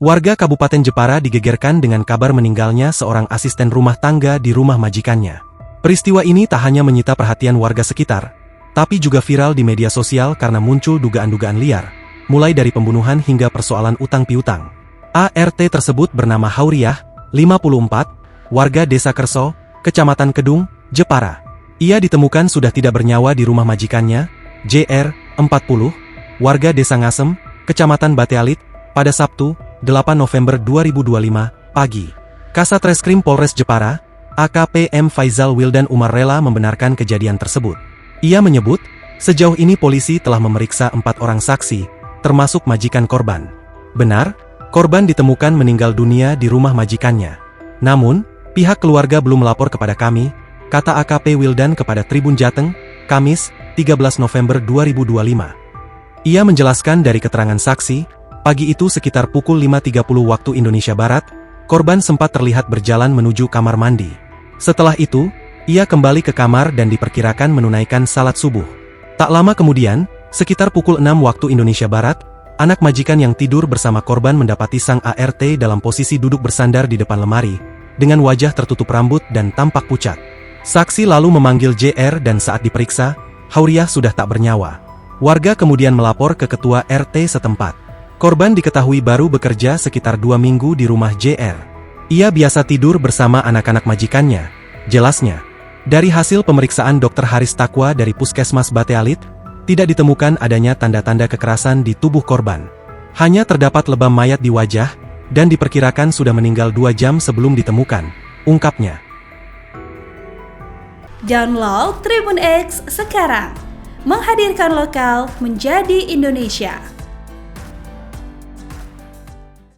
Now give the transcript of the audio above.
Warga Kabupaten Jepara digegerkan dengan kabar meninggalnya seorang asisten rumah tangga di rumah majikannya. Peristiwa ini tak hanya menyita perhatian warga sekitar, tapi juga viral di media sosial karena muncul dugaan-dugaan liar, mulai dari pembunuhan hingga persoalan utang piutang. ART tersebut bernama Hauriah, 54, warga Desa Kerso, Kecamatan Kedung, Jepara. Ia ditemukan sudah tidak bernyawa di rumah majikannya, JR, 40, warga Desa Ngasem, Kecamatan Batealit, pada Sabtu, 8 November 2025, pagi. Kasat Reskrim Polres Jepara, AKP M. Faizal Wildan Umar rela membenarkan kejadian tersebut. Ia menyebut, sejauh ini polisi telah memeriksa 4 orang saksi, termasuk majikan korban. Benar, korban ditemukan meninggal dunia di rumah majikannya. Namun, pihak keluarga belum melapor kepada kami, kata AKP Wildan kepada Tribun Jateng, Kamis, 13 November 2025. Ia menjelaskan dari keterangan saksi, pagi itu sekitar pukul 5.30 waktu Indonesia Barat, korban sempat terlihat berjalan menuju kamar mandi. Setelah itu, ia kembali ke kamar dan diperkirakan menunaikan salat subuh. Tak lama kemudian, sekitar pukul 6 waktu Indonesia Barat, anak majikan yang tidur bersama korban mendapati sang ART dalam posisi duduk bersandar di depan lemari, dengan wajah tertutup rambut dan tampak pucat. Saksi lalu memanggil JR dan saat diperiksa, Hauriah sudah tak bernyawa. Warga kemudian melapor ke ketua RT setempat. Korban diketahui baru bekerja sekitar 2 minggu di rumah JR. Ia biasa tidur bersama anak-anak majikannya, jelasnya. Dari hasil pemeriksaan Dr. Haris Takwa dari Puskesmas Batealit, tidak ditemukan adanya tanda-tanda kekerasan di tubuh korban. Hanya terdapat lebam mayat di wajah, dan diperkirakan sudah meninggal 2 jam sebelum ditemukan, ungkapnya. Download Tribun X sekarang, menghadirkan lokal menjadi Indonesia.